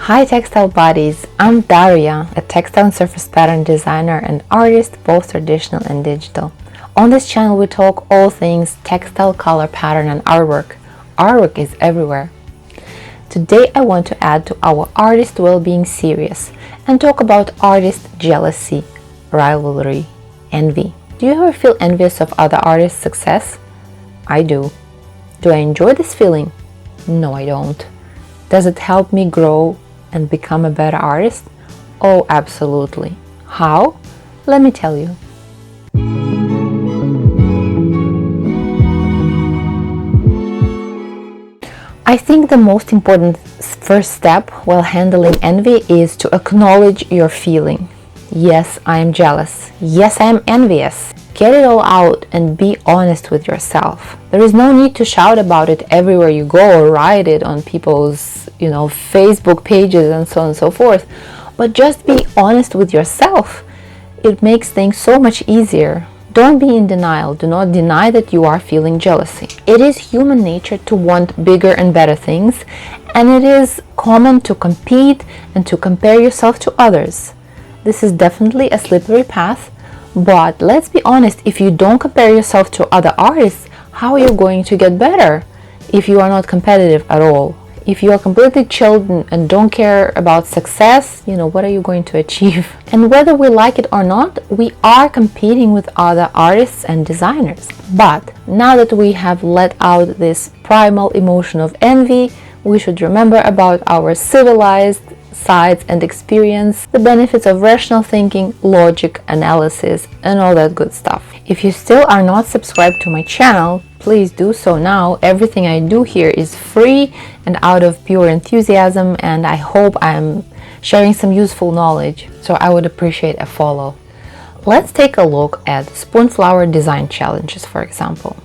Hi textile buddies, I'm Darya, a textile and surface pattern designer and artist, both traditional and digital. On this channel we talk all things textile, color, pattern and artwork. Artwork is everywhere. Today I want to add to our artist well-being series and talk about artist jealousy, rivalry, envy. Do you ever feel envious of other artists' success? I do. Do I enjoy this feeling? No, I don't. Does it help me grow and become a better artist? Oh, absolutely. How? Let me tell you. I think the most important first step while handling envy is to acknowledge your feeling. Yes, I am jealous. Yes, I am envious. Get it all out and be honest with yourself. There is no need to shout about it everywhere you go or write it on people's, Facebook pages and so on and so forth. But just be honest with yourself. It makes things so much easier. Don't be in denial. Do not deny that you are feeling jealousy. It is human nature to want bigger and better things, and it is common to compete and to compare yourself to others. This is definitely a slippery path. But let's be honest, if you don't compare yourself to other artists, how are you going to get better if you are not competitive at all? If you are completely chilled and don't care about success, what are you going to achieve? And whether we like it or not, we are competing with other artists and designers. But now that we have let out this primal emotion of envy, we should remember about our civilized sides and experience the benefits of rational thinking, logic, analysis, and all that good stuff. If you still are not subscribed to my channel, please do so now. Everything I do here is free and out of pure enthusiasm, and I hope I'm sharing some useful knowledge, so I would appreciate a follow. Let's take a look at Spoonflower design challenges, for example.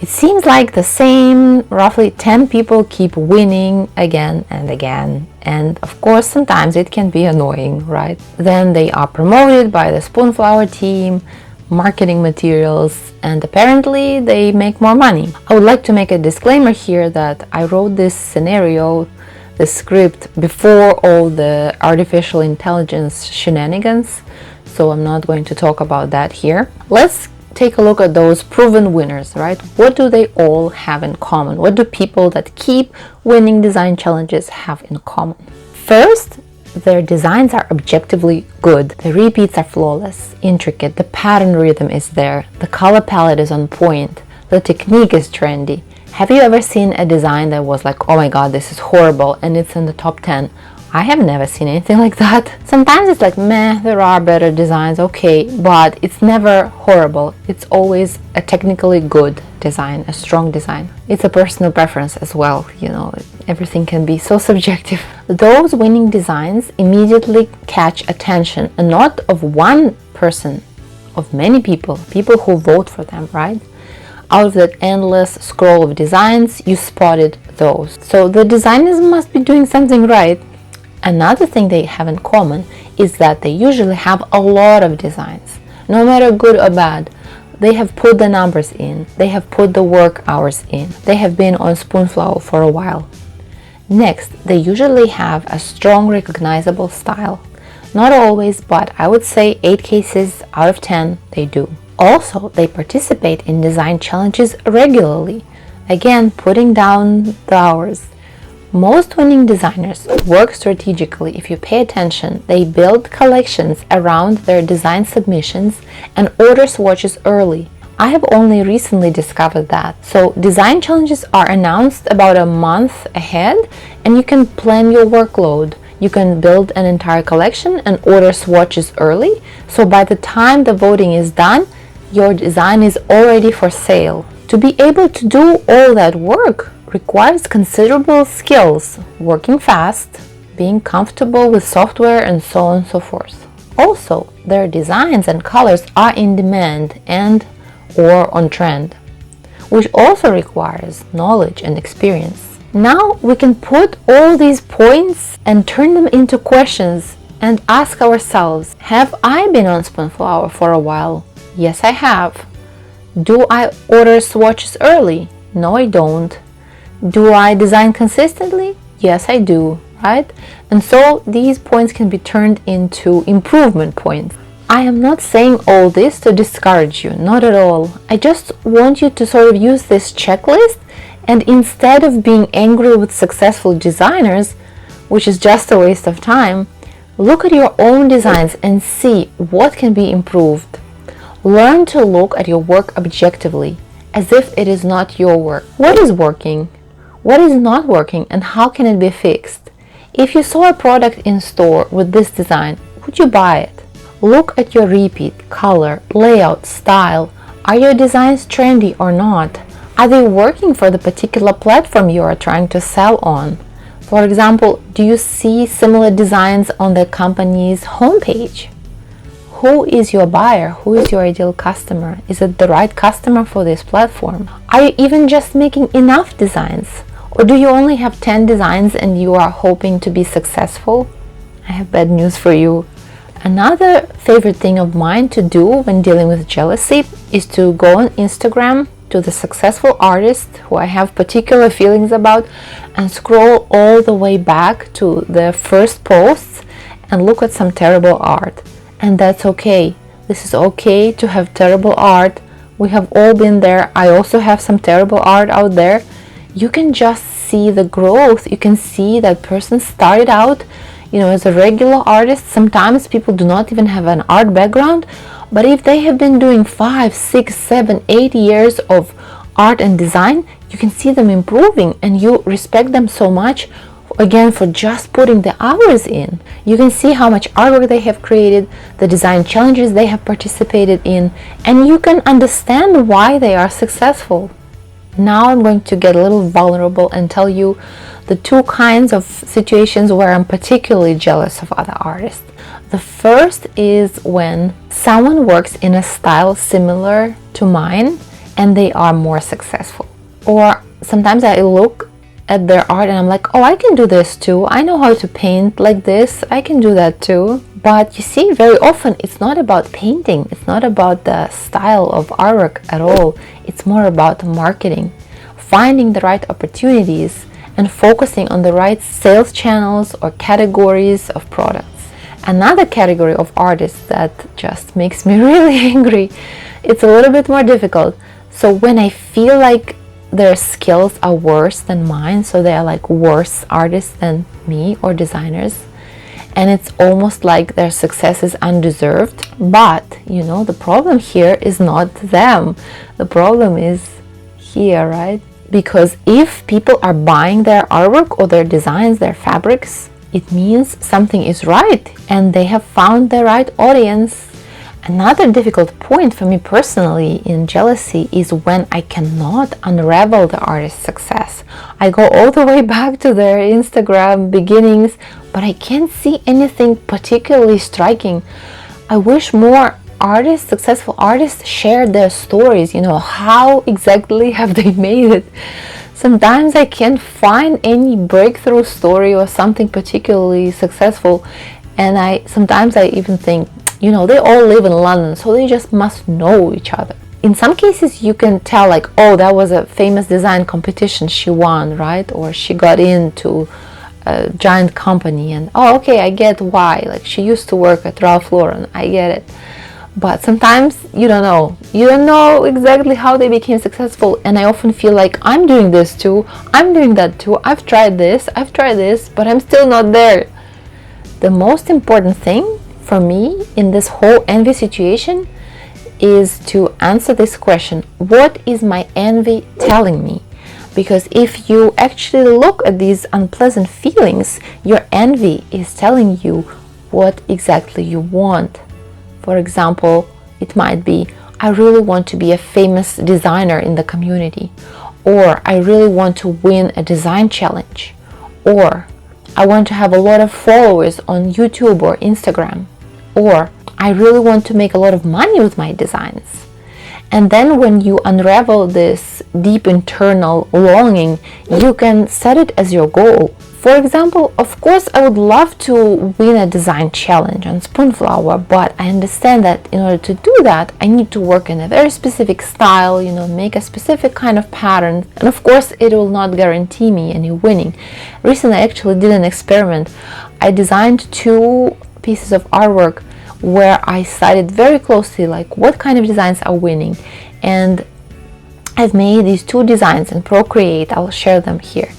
It seems like the same roughly 10 people keep winning again and again. And of course, sometimes it can be annoying, right? Then they are promoted by the Spoonflower team, marketing materials, and apparently they make more money. I would like to make a disclaimer here that I wrote this scenario, the script, before all the artificial intelligence shenanigans. So I'm not going to talk about that here. Let's take a look at those proven winners, right? What do they all have in common? What do people that keep winning design challenges have in common? First, their designs are objectively good. The repeats are flawless, intricate, the pattern rhythm is there, the color palette is on point, the technique is trendy. Have you ever seen a design that was like, oh my god, this is horrible, and it's in the top 10? I have never seen anything like that. Sometimes it's like, meh, there are better designs, okay, but it's never horrible. It's always a technically good design, a strong design. It's a personal preference as well, everything can be so subjective. Those winning designs immediately catch attention, and not of one person, of many people who vote for them, right? Out of that endless scroll of designs, you spotted those. So the designers must be doing something right. Another thing they have in common is that they usually have a lot of designs. No matter good or bad, they have put the numbers in, they have put the work hours in, they have been on Spoonflower for a while. Next, they usually have a strong recognizable style. Not always, but I would say 8 cases out of 10 they do. Also, they participate in design challenges regularly, again putting down the hours. Most winning designers work strategically. If you pay attention, they build collections around their design submissions and order swatches early. I have only recently discovered that. So design challenges are announced about a month ahead, and you can plan your workload. You can build an entire collection and order swatches early, so by the time the voting is done, your design is already for sale. To be able to do all that work requires considerable skills, working fast, being comfortable with software, and so on and so forth. Also, their designs and colors are in demand and or on trend, which also requires knowledge and experience. Now we can put all these points and turn them into questions and ask ourselves, have I been on Spoonflower for a while? Yes, I have. Do I order swatches early? No, I don't. Do I design consistently? Yes, I do. right? And so these points can be turned into improvement points. I am not saying all this to discourage you, not at all. I just want you to sort of use this checklist, and instead of being angry with successful designers, which is just a waste of time, look at your own designs and see what can be improved. Learn to look at your work objectively, as if it is not your work. What is working? What is not working, and how can it be fixed? If you saw a product in store with this design, would you buy it? Look at your repeat, color, layout, style. Are your designs trendy or not? Are they working for the particular platform you are trying to sell on? For example, do you see similar designs on the company's homepage? Who is your buyer? Who is your ideal customer? Is it the right customer for this platform? Are you even just making enough designs? Or do you only have 10 designs and you are hoping to be successful? I have bad news for you. Another favorite thing of mine to do when dealing with jealousy is to go on Instagram to the successful artists who I have particular feelings about and scroll all the way back to the first posts and look at some terrible art. And that's okay. This is okay to have terrible art. We have all been there. I also have some terrible art out there. You can just see the growth. You can see that person started out, as a regular artist. Sometimes people do not even have an art background, but if they have been doing 5, 6, 7, 8 years of art and design, you can see them improving, and you respect them so much, again, for just putting the hours in. You can see how much artwork they have created, the design challenges they have participated in, and you can understand why they are successful. Now I'm going to get a little vulnerable and tell you the two kinds of situations where I'm particularly jealous of other artists. The first is when someone works in a style similar to mine and they are more successful. Or sometimes I look at their art and I'm like, oh, I can do this too. I know how to paint like this. I can do that too. But you see, very often it's not about painting. It's not about the style of artwork at all. It's more about marketing, finding the right opportunities and focusing on the right sales channels or categories of products. Another category of artists that just makes me really angry, it's a little bit more difficult. So when I feel like their skills are worse than mine, so they are like worse artists than me or designers, and it's almost like their success is undeserved. But the problem here is not them. The problem is here, right? Because if people are buying their artwork or their designs, their fabrics, it means something is right and they have found the right audience. Another difficult point for me personally in jealousy is when I cannot unravel the artist's success. I go all the way back to their Instagram beginnings, but I can't see anything particularly striking. I wish more artists, successful artists, shared their stories. How exactly have they made it? Sometimes I can't find any breakthrough story or something particularly successful, and sometimes I even think, they all live in London, so they just must know each other. In some cases, you can tell like, oh, that was a famous design competition she won, right? Or she got into a giant company, and oh, okay, I get why. Like, she used to work at Ralph Lauren, I get it. But sometimes you don't know. You don't know exactly how they became successful, and I often feel like I'm doing this too, I'm doing that too, I've tried this, but I'm still not there. The most important thing for me in this whole envy situation is to answer this question: what is my envy telling me? Because if you actually look at these unpleasant feelings, your envy is telling you what exactly you want. For example, it might be, I really want to be a famous designer in the community, or I really want to win a design challenge, or I want to have a lot of followers on YouTube or Instagram, or I really want to make a lot of money with my designs. And then when you unravel this deep internal longing, you can set it as your goal. For example, of course, I would love to win a design challenge on Spoonflower, but I understand that in order to do that, I need to work in a very specific style, make a specific kind of pattern, and of course, it will not guarantee me any winning. Recently, I actually did an experiment. I designed 2 pieces of artwork where I studied very closely, like what kind of designs are winning, and I've made these 2 designs in Procreate. I'll share them here.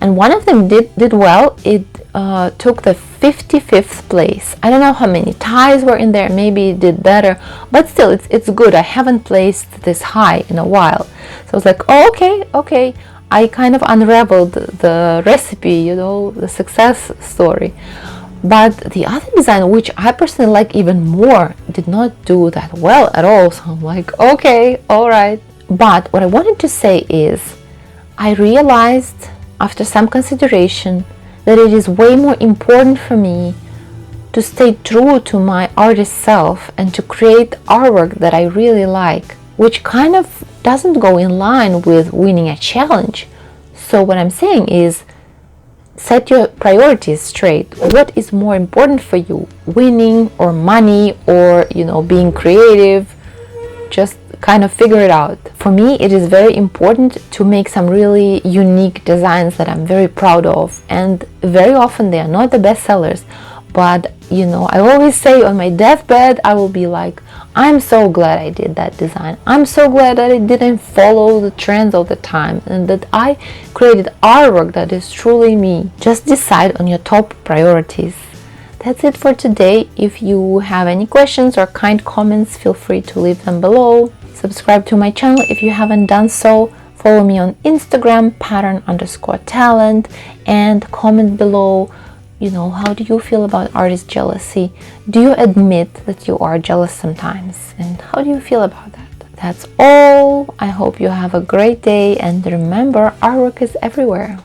And one of them did well. It took the 55th place. I don't know how many ties were in there. Maybe it did better, but still, it's good. I haven't placed this high in a while. So I was like, oh, okay. I kind of unraveled the recipe, the success story. But the other design, which I personally like even more, did not do that well at all. So I'm like, okay, all right. But what I wanted to say is, I realized after some consideration that it is way more important for me to stay true to my artist self and to create artwork that I really like, which kind of doesn't go in line with winning a challenge. So what I'm saying is, set your priorities straight. What is more important for you, winning or money or being creative? Just kind of figure it out. For me, it is very important to make some really unique designs that I'm very proud of, and very often they are not the best sellers, but I always say on my deathbed, I will be like, I'm so glad I did that design. I'm so glad that I didn't follow the trends all the time, and that I created artwork that is truly me. Just decide on your top priorities. That's it for today. If you have any questions or kind comments, feel free to leave them below. Subscribe to my channel if you haven't done so. Follow me on Instagram, pattern_talent, and comment below, how do you feel about artist jealousy? Do you admit that you are jealous sometimes? And how do you feel about that? That's all. I hope you have a great day, and remember, artwork is everywhere.